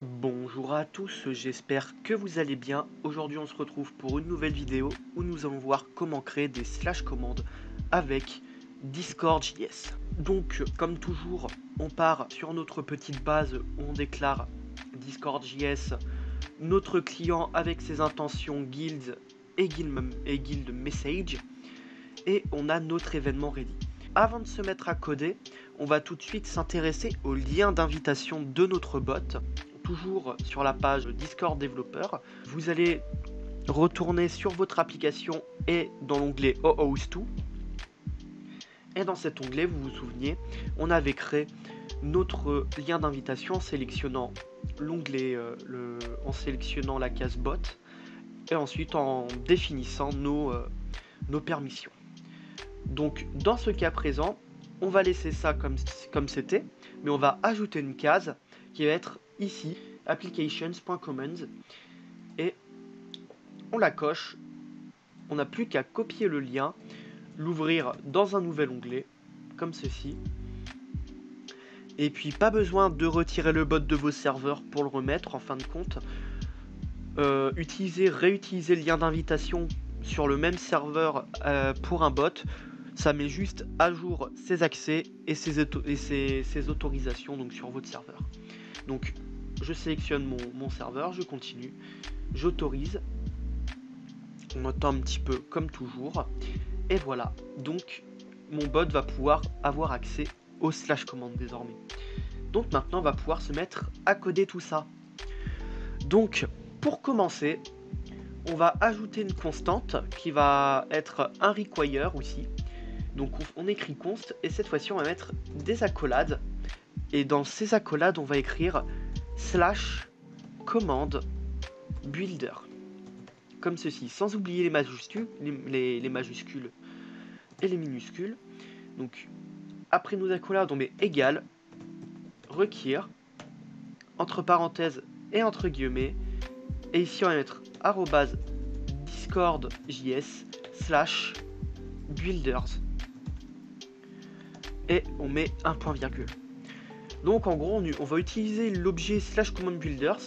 Bonjour à tous, j'espère que vous allez bien. Aujourd'hui on se retrouve pour une nouvelle vidéo où nous allons voir comment créer des slash commandes avec Discord.js. Donc comme toujours, on part sur notre petite base où on déclare Discord.js, notre client avec ses intentions guild et guild message, et on a notre événement ready. Avant de se mettre à coder, on va tout de suite s'intéresser au lien d'invitation de notre bot. Toujours sur la page Discord développeur, vous allez retourner sur votre application et dans l'onglet OAuth2. Et dans cet onglet, vous vous souvenez, on avait créé notre lien d'invitation en sélectionnant l'onglet, en sélectionnant la case bot et ensuite en définissant nos permissions. Donc dans ce cas présent, on va laisser ça comme c'était, mais on va ajouter une case qui va être ici, applications.commands, et on la coche. On n'a plus qu'à copier le lien, l'ouvrir dans un nouvel onglet, comme ceci. Et puis pas besoin de retirer le bot de vos serveurs pour le remettre en fin de compte. Réutiliser le lien d'invitation sur le même serveur pour un bot, ça met juste à jour ses accès et ses autorisations donc sur votre serveur. Donc je sélectionne mon serveur, je continue, j'autorise, on attend un petit peu comme toujours, et voilà, donc mon bot va pouvoir avoir accès au slash commande désormais. Donc maintenant on va pouvoir se mettre à coder tout ça. Donc pour commencer, on va ajouter une constante qui va être un require aussi. Donc on écrit const et cette fois-ci on va mettre des accolades. Et dans ces accolades on va écrire slash commande builder. Comme ceci, sans oublier les majuscules, les majuscules et les minuscules. Donc après nos accolades on met égal, require, entre parenthèses et entre guillemets. Et ici on va mettre discord.js slash builders. Et on met un point virgule. Donc en gros on va utiliser l'objet slash command builders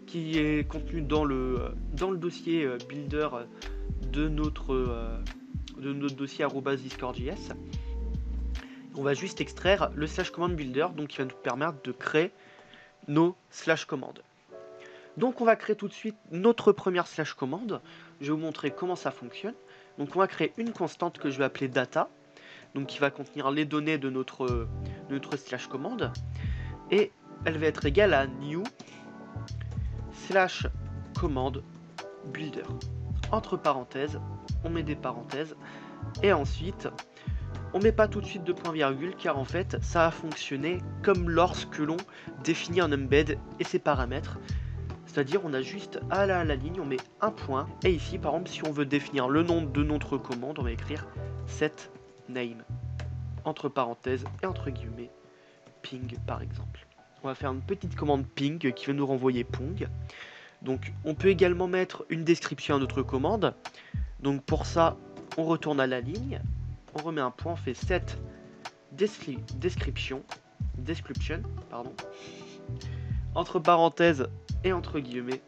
qui est contenu dans le dossier builder de notre dossier @discord.js. On va juste extraire le slash command builder, donc qui va nous permettre de créer nos slash commandes. Donc on va créer tout de suite notre première slash commande. Je vais vous montrer comment ça fonctionne. Donc on va créer une constante que je vais appeler data, donc qui va contenir les données de notre slash commande, et elle va être égale à new slash commande builder. Entre parenthèses, on met des parenthèses, et ensuite on met pas tout de suite de point virgule car en fait ça va fonctionner comme lorsque l'on définit un embed et ses paramètres. C'est-à-dire on a juste à la ligne, on met un point, et ici par exemple si on veut définir le nom de notre commande, on va écrire set name, entre parenthèses et entre guillemets, ping par exemple. On va faire une petite commande ping qui va nous renvoyer pong. Donc on peut également mettre une description à notre commande. Donc pour ça, on retourne à la ligne, on remet un point, on fait set description, entre parenthèses et entre guillemets.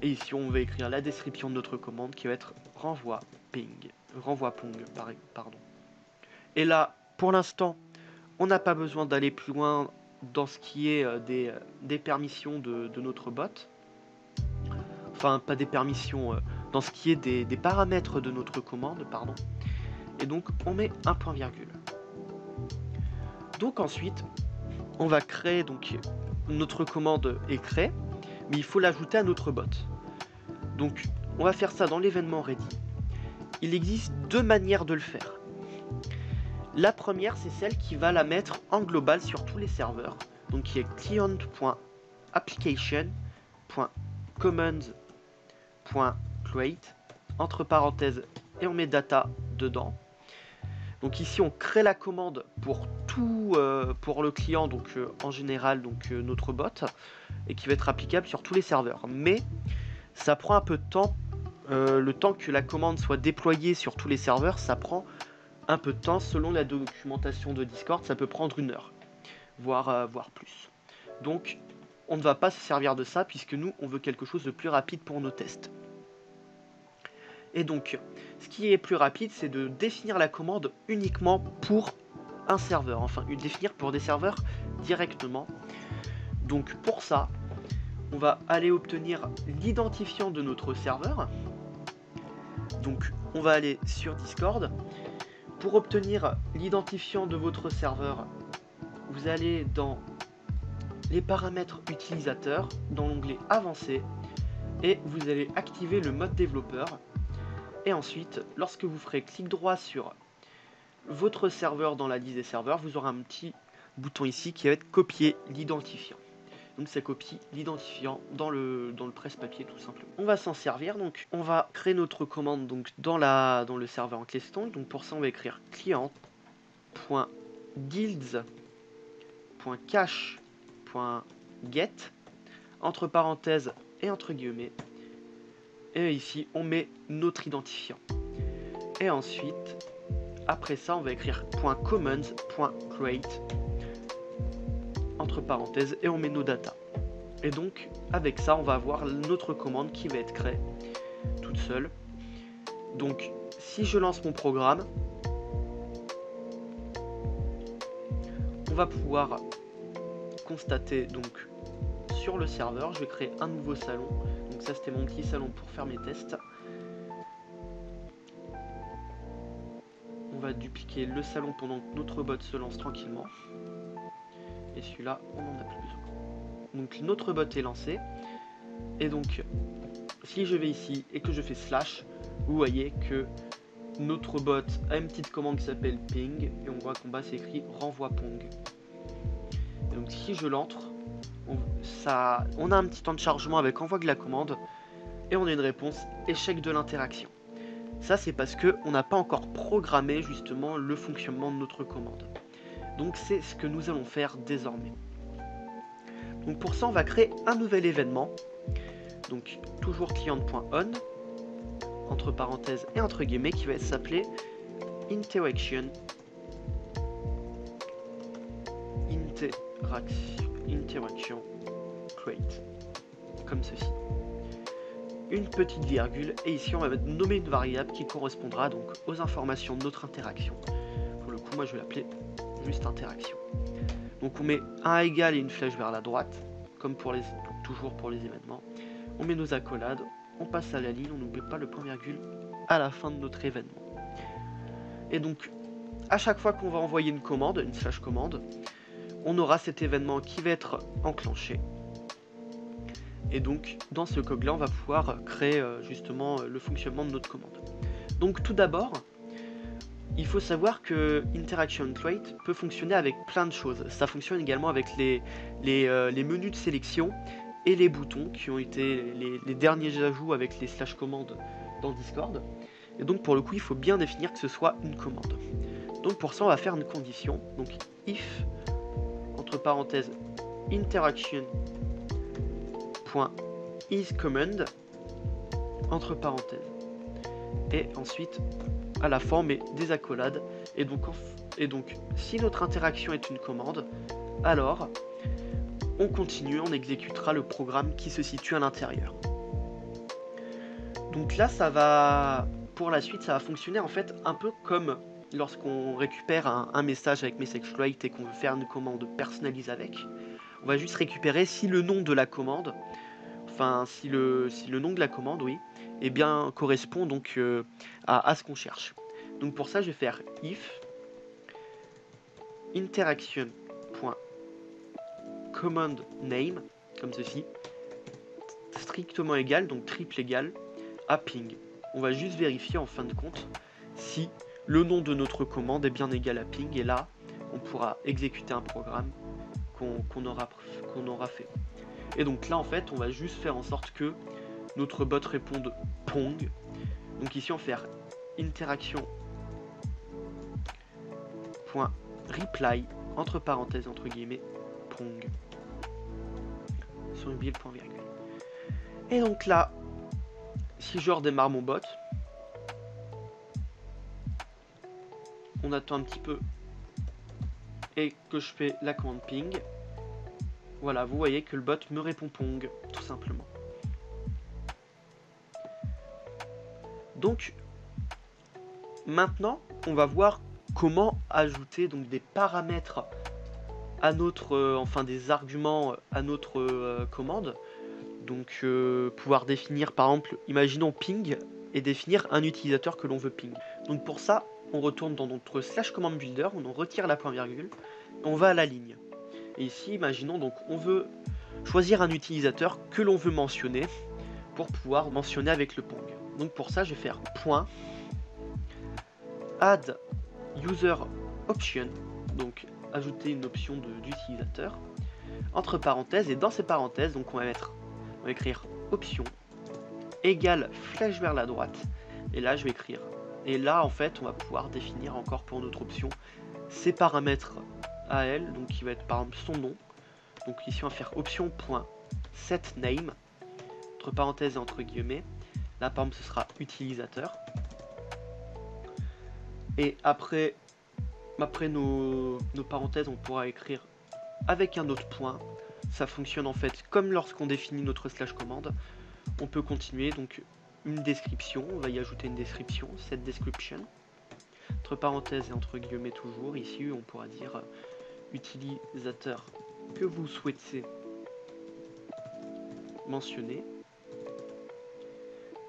Et ici on va écrire la description de notre commande qui va être renvoi pong, pardon. Et là, pour l'instant, on n'a pas besoin d'aller plus loin dans ce qui est des permissions de notre bot. Enfin, pas des permissions, dans ce qui est des paramètres de notre commande, pardon. Et donc, on met un point virgule. Donc ensuite, on va créer, donc notre commande est créée, mais il faut l'ajouter à notre bot. Donc, on va faire ça dans l'événement ready. Il existe deux manières de le faire. La première, c'est celle qui va la mettre en global sur tous les serveurs, donc qui est client.application.commands.create, entre parenthèses, et on met data dedans. Donc ici on crée la commande pour tout, pour le client, donc en général donc notre bot, et qui va être applicable sur tous les serveurs. Mais ça prend un peu de temps, le temps que la commande soit déployée sur tous les serveurs, ça prend un peu de temps. Selon la documentation de Discord, ça peut prendre 1 heure, voire plus. Donc on ne va pas se servir de ça puisque nous, on veut quelque chose de plus rapide pour nos tests. Et donc, ce qui est plus rapide, c'est de définir la commande uniquement pour un serveur, enfin, définir pour des serveurs directement. Donc, pour ça, on va aller obtenir l'identifiant de notre serveur. Donc, on va aller sur Discord. Pour obtenir l'identifiant de votre serveur, vous allez dans les paramètres utilisateurs, dans l'onglet avancé, et vous allez activer le mode développeur. Et ensuite, lorsque vous ferez clic droit sur votre serveur dans la liste des serveurs, vous aurez un petit bouton ici qui va être copier l'identifiant. Donc ça copie l'identifiant dans le presse-papier tout simplement. On va s'en servir, donc on va créer notre commande donc dans le serveur en question. Donc pour ça on va écrire client.guilds.cache.get entre parenthèses et entre guillemets. Et ici on met notre identifiant. Et ensuite, après ça on va écrire .commons.create entre parenthèses et on met nos data. Et donc avec ça on va avoir notre commande qui va être créée toute seule. Donc si je lance mon programme, on va pouvoir constater donc sur le serveur, je vais créer un nouveau salon. Donc ça c'était mon petit salon pour faire mes tests. On va dupliquer le salon pendant que notre bot se lance tranquillement. Et celui-là, on n'en a plus besoin. Donc notre bot est lancé. Et donc, si je vais ici et que je fais slash, vous voyez que notre bot a une petite commande qui s'appelle ping. Et on voit qu'en bas c'est écrit renvoi pong. Et donc si je l'entre, on a un petit temps de chargement avec envoi de la commande. Et on a une réponse échec de l'interaction. Ça c'est parce qu'on n'a pas encore programmé justement le fonctionnement de notre commande. Donc c'est ce que nous allons faire désormais. Donc pour ça on va créer un nouvel événement. Donc toujours client.on entre parenthèses et entre guillemets qui va s'appeler interaction create comme ceci. Une petite virgule et ici on va nommer une variable qui correspondra donc aux informations de notre interaction. Pour le coup moi je vais l'appeler juste interaction. Donc on met un égal et une flèche vers la droite comme toujours pour les événements. On met nos accolades, on passe à la ligne, on n'oublie pas le point virgule à la fin de notre événement. Et donc à chaque fois qu'on va envoyer une commande, une slash commande, on aura cet événement qui va être enclenché. Et donc dans ce code là on va pouvoir créer justement le fonctionnement de notre commande. Donc tout d'abord, il faut savoir que Interaction Create peut fonctionner avec plein de choses. Ça fonctionne également avec les menus de sélection et les boutons qui ont été les derniers ajouts avec les slash commandes dans Discord. Et donc pour le coup il faut bien définir que ce soit une commande. Donc pour ça on va faire une condition. Donc if entre parenthèses interaction.isCommand entre parenthèses. Et ensuite à la fin on met des accolades. Et donc si notre interaction est une commande, alors on continue, on exécutera le programme qui se situe à l'intérieur. Donc là ça va, pour la suite ça va fonctionner en fait un peu comme lorsqu'on récupère un message avec MessageCreate et qu'on veut faire une commande personnalisée avec. On va juste récupérer si le nom de la commande, enfin si le nom de la commande, oui, eh bien correspond donc à ce qu'on cherche. Donc pour ça je vais faire if interaction.command name comme ceci, strictement égal, donc triple égal à ping. On va juste vérifier en fin de compte si le nom de notre commande est bien égal à ping, et là on pourra exécuter un programme qu'on aura fait. Et donc là en fait on va juste faire en sorte que notre bot réponde pong. Donc ici on va faire interaction.reply entre parenthèses entre guillemets pong sur une point virgule. Et donc là si je redémarre mon bot, on attend un petit peu et que je fais la commande ping, Voilà, vous voyez que le bot me répond Pong, tout simplement. Donc, maintenant, on va voir comment ajouter donc des paramètres à notre, enfin des arguments à notre commande. Donc, pouvoir définir, par exemple, imaginons ping et définir un utilisateur que l'on veut ping. Donc pour ça, on retourne dans notre slash command builder, on en retire la point virgule, on va à la ligne. Et ici, imaginons donc on veut choisir un utilisateur que l'on veut mentionner pour pouvoir mentionner avec le Pong. Donc pour ça, je vais faire point add user option, donc ajouter une option d'utilisateur, entre parenthèses, et dans ces parenthèses, donc on va écrire option égale flèche vers la droite, et là je vais écrire. Et là en fait on va pouvoir définir encore pour notre option ses paramètres à elle, donc qui va être par exemple son nom. Donc ici on va faire option.setName, entre parenthèses et entre guillemets. Là par exemple ce sera utilisateur. Et après nos parenthèses, on pourra écrire avec un autre point. Ça fonctionne en fait comme lorsqu'on définit notre slash commande. On peut continuer, donc une description, on va y ajouter une description, set description. Entre parenthèses et entre guillemets toujours, ici on pourra dire utilisateur que vous souhaitez mentionner.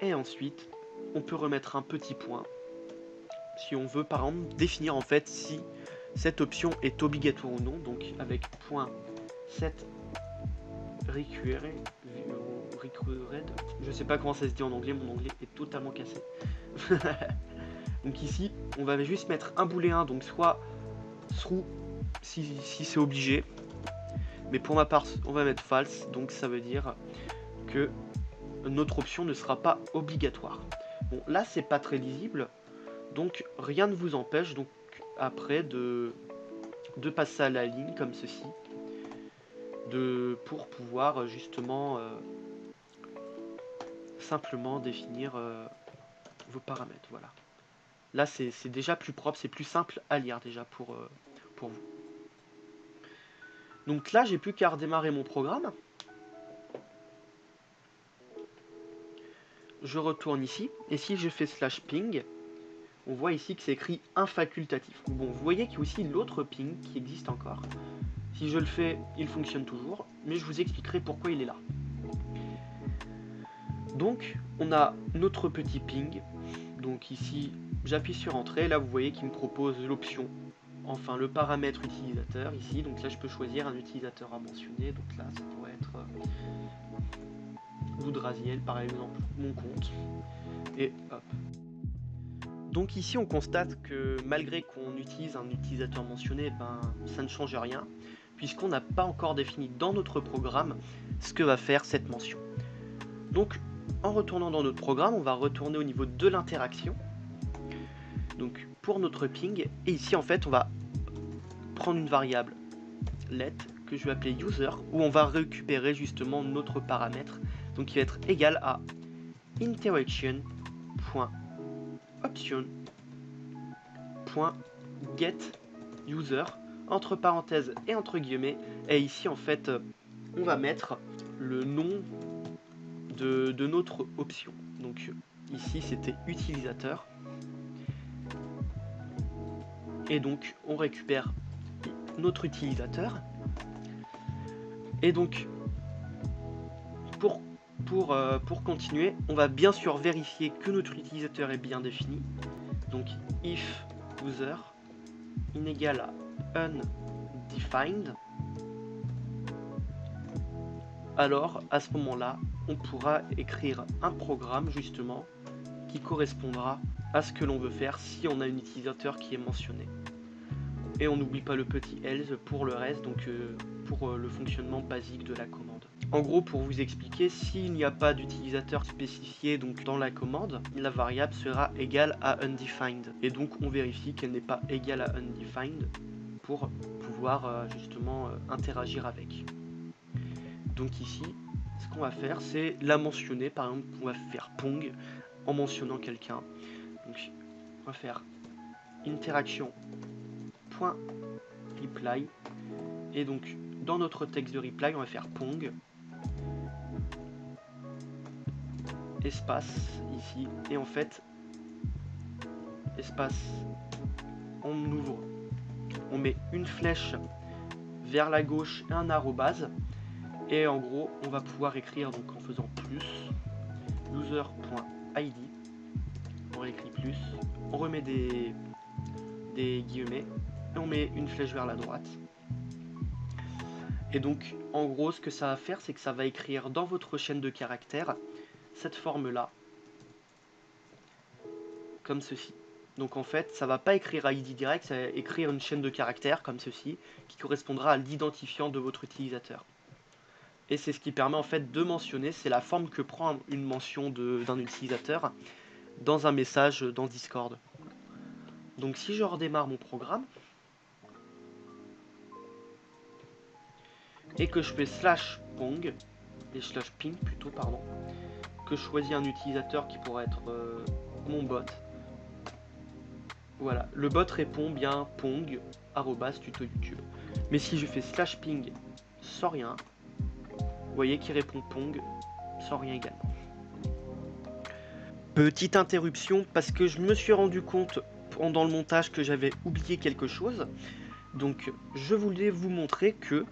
Et ensuite, on peut remettre un petit point si on veut par exemple définir en fait si cette option est obligatoire ou non, donc avec point set required, je sais pas comment ça se dit en anglais, mon anglais est totalement cassé. Donc ici, on va juste mettre un booléen, donc soit true si c'est obligé, mais pour ma part, on va mettre false, donc ça veut dire que notre option ne sera pas obligatoire. Bon, là, c'est pas très lisible, donc rien ne vous empêche donc après de passer à la ligne comme ceci, pour pouvoir justement simplement définir vos paramètres. Voilà. Là, c'est déjà plus propre, c'est plus simple à lire déjà pour vous. Donc là, j'ai plus qu'à redémarrer mon programme. Je retourne ici, et si je fais slash ping, on voit ici que c'est écrit un facultatif. Bon, vous voyez qu'il y a aussi l'autre ping qui existe encore. Si je le fais, il fonctionne toujours, mais je vous expliquerai pourquoi il est là. Donc, on a notre petit ping. Donc ici, j'appuie sur entrée. Là, vous voyez qu'il me propose l'option, enfin le paramètre utilisateur ici. Donc là, je peux choisir un utilisateur à mentionner. Donc là, ça pourrait être Loudraziel, par exemple, mon compte. Et hop. Donc ici, on constate que malgré qu'on utilise un utilisateur mentionné, ben, ça ne change rien, puisqu'on n'a pas encore défini dans notre programme ce que va faire cette mention. Donc, en retournant dans notre programme, on va retourner au niveau de l'interaction. Donc, pour notre ping, et ici, en fait, on va prendre une variable let que je vais appeler user, où on va récupérer justement notre paramètre, donc qui va être égal à interaction.option.getUser, entre parenthèses et entre guillemets, et ici en fait on va mettre le nom de notre option. Donc ici c'était utilisateur, et donc on récupère notre utilisateur. Et donc pour continuer, on va bien sûr vérifier que notre utilisateur est bien défini. Donc if user inégal à undefined, alors à ce moment-là, on pourra écrire un programme justement qui correspondra à ce que l'on veut faire si on a un utilisateur qui est mentionné. Et on n'oublie pas le petit else pour le reste, donc pour le fonctionnement basique de la commande. En gros, pour vous expliquer, s'il n'y a pas d'utilisateur spécifié donc dans la commande, la variable sera égale à undefined. Et donc on vérifie qu'elle n'est pas égale à undefined pour pouvoir justement interagir avec. Donc ici, ce qu'on va faire, c'est la mentionner. Par exemple, on va faire Pong en mentionnant quelqu'un. Donc on va faire interaction.reply, et donc dans notre texte de reply, on va faire pong espace ici, et en fait espace, on ouvre, on met une flèche vers la gauche et un arrobase, et en gros on va pouvoir écrire donc en faisant plus user.id, on réécrit plus, on remet des guillemets et on met une flèche vers la droite. Et donc en gros ce que ça va faire, c'est que ça va écrire dans votre chaîne de caractères cette forme là, comme ceci. Donc en fait ça va pas écrire ID direct, ça va écrire une chaîne de caractères comme ceci, qui correspondra à l'identifiant de votre utilisateur. Et c'est ce qui permet en fait de mentionner, c'est la forme que prend une mention d'un utilisateur dans un message dans Discord. Donc si je redémarre mon programme et que je fais /pong et /ping plutôt, pardon, que je choisis un utilisateur qui pourrait être mon bot. Voilà, le bot répond bien pong @tuto YouTube. Mais si je fais /ping sans rien, vous voyez qu'il répond pong sans rien également. Petite interruption parce que je me suis rendu compte pendant le montage que j'avais oublié quelque chose. Donc je voulais vous montrer que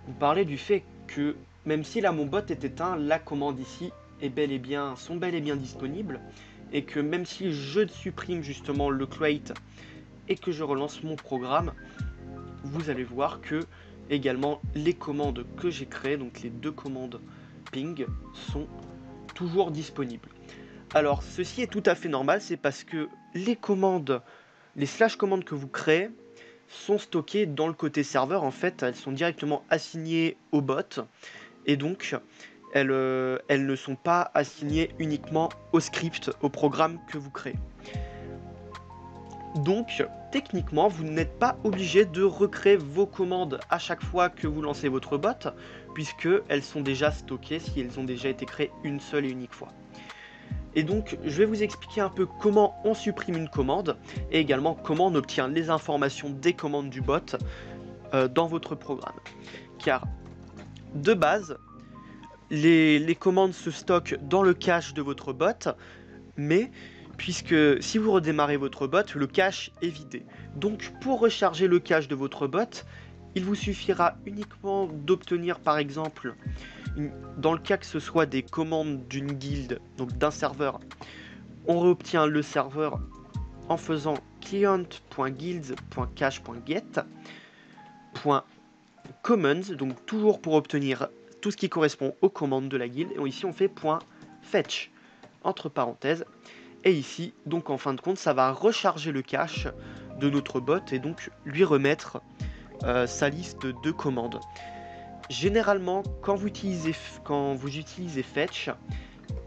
vous parlez du fait que même si là mon bot est éteint, la commande ici est sont bel et bien disponibles, et que même si je supprime justement le create et que je relance mon programme, vous allez voir que également les commandes que j'ai créées, donc les deux commandes ping, sont toujours disponibles. Alors ceci est tout à fait normal, c'est parce que les commandes, les /commandes que vous créez sont stockées dans le côté serveur. En fait, elles sont directement assignées au bot, et donc elles ne sont pas assignées uniquement au script, au programme que vous créez. Donc techniquement vous n'êtes pas obligé de recréer vos commandes à chaque fois que vous lancez votre bot, puisque elles sont déjà stockées si elles ont déjà été créées une seule et unique fois. Et donc je vais vous expliquer un peu comment on supprime une commande, et également comment on obtient les informations des commandes du bot dans votre programme. Car de base, les commandes se stockent dans le cache de votre bot, mais puisque si vous redémarrez votre bot, le cache est vidé. Donc pour recharger le cache de votre bot, il vous suffira uniquement d'obtenir par exemple, dans le cas que ce soit des commandes d'une guilde, donc d'un serveur, on réobtient le serveur en faisant client.guilds.cache.get .commons, donc toujours pour obtenir tout ce qui correspond aux commandes de la guilde, et ici on fait .fetch entre parenthèses, et ici donc en fin de compte ça va recharger le cache de notre bot et donc lui remettre sa liste de commandes. Généralement quand vous utilisez fetch,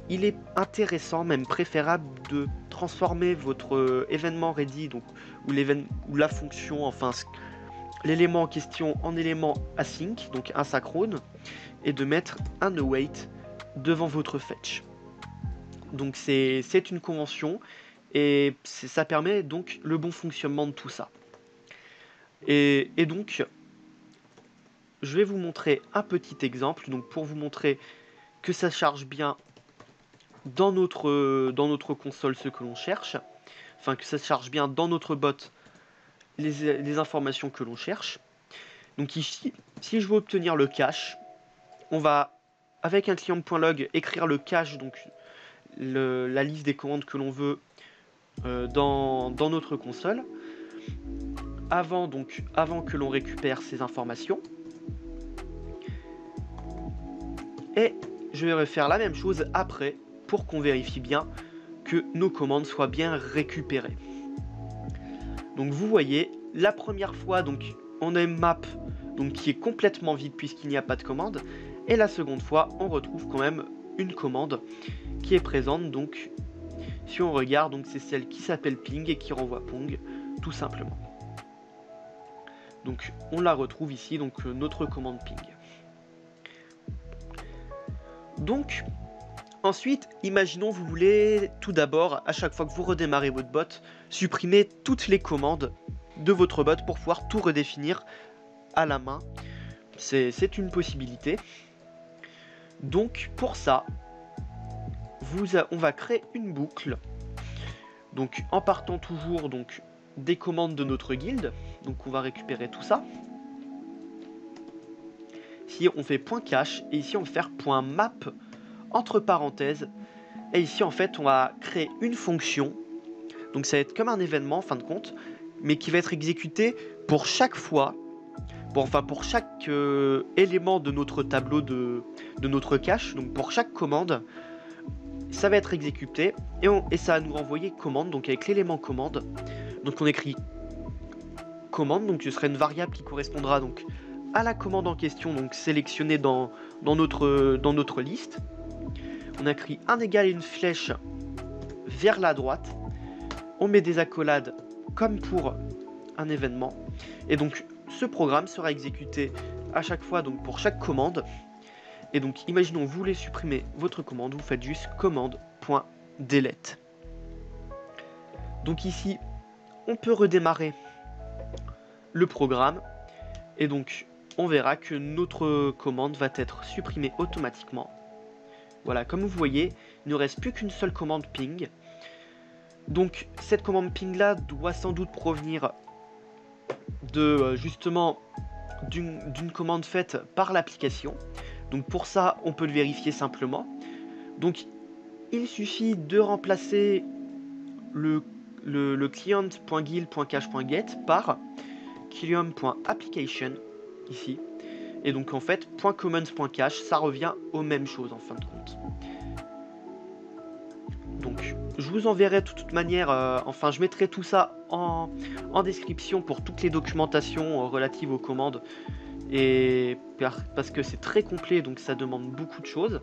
il est intéressant, même préférable, de transformer votre événement ready, donc ou la fonction, enfin l'élément en question, en élément async, donc asynchrone, et de mettre un await devant votre fetch. Donc c'est une convention, et ça permet donc le bon fonctionnement de tout ça. Et donc je vais vous montrer un petit exemple, donc pour vous montrer que ça charge bien dans notre console ce que l'on cherche, enfin que ça charge bien dans notre bot les informations que l'on cherche. Donc ici, si je veux obtenir le cache, on va avec un client.log écrire le cache, donc la liste des commandes que l'on veut dans notre console, avant que l'on récupère ces informations. Et je vais refaire la même chose après pour qu'on vérifie bien que nos commandes soient bien récupérées. Donc vous voyez, la première fois donc on a une map donc qui est complètement vide puisqu'il n'y a pas de commande, et la seconde fois on retrouve quand même une commande qui est présente. Donc si on regarde, donc c'est celle qui s'appelle ping et qui renvoie pong tout simplement. Donc on la retrouve ici, donc notre commande ping. Donc ensuite, imaginons vous voulez tout d'abord, à chaque fois que vous redémarrez votre bot, supprimer toutes les commandes de votre bot pour pouvoir tout redéfinir à la main C'est une possibilité. Donc pour ça, on va créer une boucle. Donc en partant toujours donc, des commandes de notre guilde. Donc on va récupérer tout ça. Ici on fait .cache et ici on va faire .map entre parenthèses. Et ici en fait on va créer une fonction. Donc ça va être comme un événement en fin de compte, mais qui va être exécuté pour chaque fois. Pour chaque élément de notre tableau de notre cache, donc pour chaque commande, ça va être exécuté et ça va nous renvoyer commande, donc avec l'élément commande. Donc on écrit commande, donc ce serait une variable qui correspondra donc à la commande en question, donc sélectionnée dans notre liste. On écrit un égal et une flèche vers la droite. On met des accolades comme pour un événement. Et donc ce programme sera exécuté à chaque fois donc pour chaque commande. Et donc imaginons vous voulez supprimer votre commande, vous faites juste commande.delete. Donc ici on peut redémarrer le programme et donc on verra que notre commande va être supprimée automatiquement. Voilà, comme vous voyez, il ne reste plus qu'une seule commande ping. Donc cette commande ping là doit sans doute provenir de justement d'une commande faite par l'application. Donc pour ça on peut le vérifier simplement. Donc il suffit de remplacer le client.guild.cache.get par client.application ici. Et donc en fait .commons.cache ça revient aux mêmes choses en fin de compte. Donc je vous enverrai de toute manière, enfin je mettrai tout ça en description pour toutes les documentations relatives aux commandes. Et parce que c'est très complet, donc ça demande beaucoup de choses.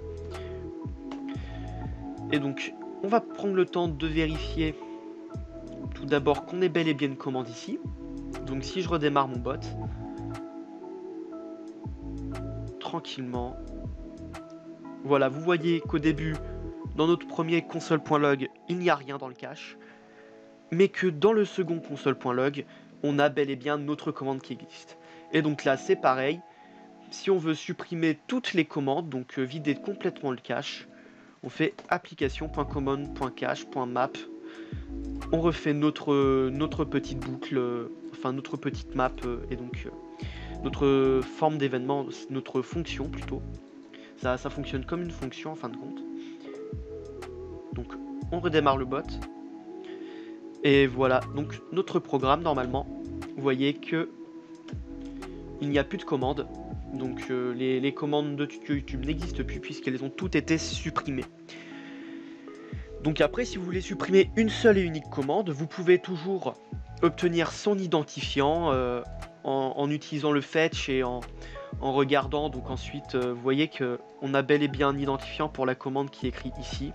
Et donc on va prendre le temps de vérifier tout d'abord qu'on ait bel et bien une commande ici. Donc si je redémarre mon bot tranquillement, voilà, vous voyez qu'au début dans notre premier console.log il n'y a rien dans le cache, mais que dans le second console.log on a bel et bien notre commande qui existe. Et donc là c'est pareil, si on veut supprimer toutes les commandes, donc vider complètement le cache, on fait application.common.cache.map, on refait notre petite boucle, enfin notre petite map et donc notre forme d'événement, notre fonction plutôt. Ça fonctionne comme une fonction en fin de compte. Donc on redémarre le bot. Et voilà, donc notre programme normalement, vous voyez que il n'y a plus de commandes. Donc les commandes de YouTube n'existent plus puisqu'elles ont toutes été supprimées. Donc après, si vous voulez supprimer une seule et unique commande, vous pouvez toujours obtenir son identifiant en utilisant le fetch et en regardant. Donc ensuite, vous voyez qu'on a bel et bien un identifiant pour la commande qui est écrit ici.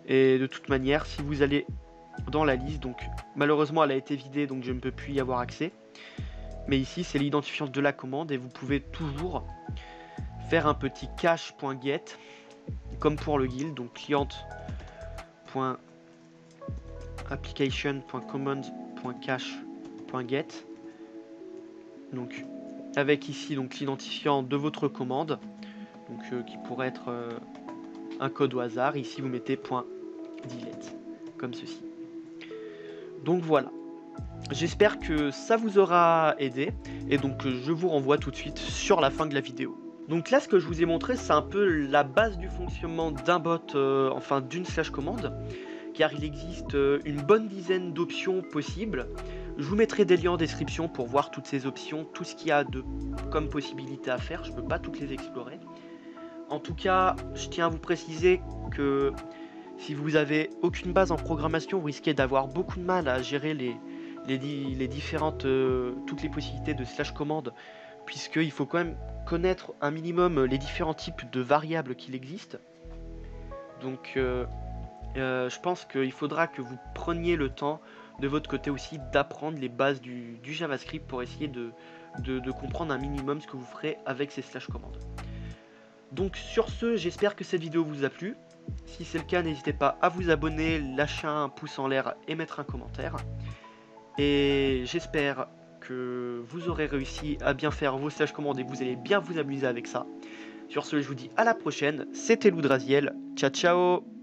Et de toute manière, si vous allez dans la liste, donc malheureusement elle a été vidée, donc je ne peux plus y avoir accès. Mais ici, c'est l'identifiant de la commande et vous pouvez toujours faire un petit cache.get comme pour le guild, donc client.application.command.cache.get. Donc avec ici donc l'identifiant de votre commande, donc qui pourrait être un code au hasard. Ici vous mettez .delete comme ceci. Donc voilà. J'espère que ça vous aura aidé et donc je vous renvoie tout de suite sur la fin de la vidéo. Donc là ce que je vous ai montré c'est un peu la base du fonctionnement d'un bot, enfin d'une slash commande, car il existe une bonne dizaine d'options possibles. Je vous mettrai des liens en description pour voir toutes ces options, tout ce qu'il y a comme possibilité à faire. Je ne peux pas toutes les explorer. En tout cas, je tiens à vous préciser que si vous avez aucune base en programmation, vous risquez d'avoir beaucoup de mal à gérer les différentes, toutes les possibilités de slash commande, puisqu'il faut quand même connaître un minimum les différents types de variables qu'il existe. Donc je pense qu'il faudra que vous preniez le temps de votre côté aussi d'apprendre les bases du JavaScript pour essayer de comprendre un minimum ce que vous ferez avec ces slash commandes. Donc sur ce, j'espère que cette vidéo vous a plu. Si c'est le cas, n'hésitez pas à vous abonner, lâcher un pouce en l'air et mettre un commentaire. Et j'espère que vous aurez réussi à bien faire vos slash commandes et que vous allez bien vous amuser avec ça. Sur ce, je vous dis à la prochaine. C'était Loudraziel. Ciao ciao.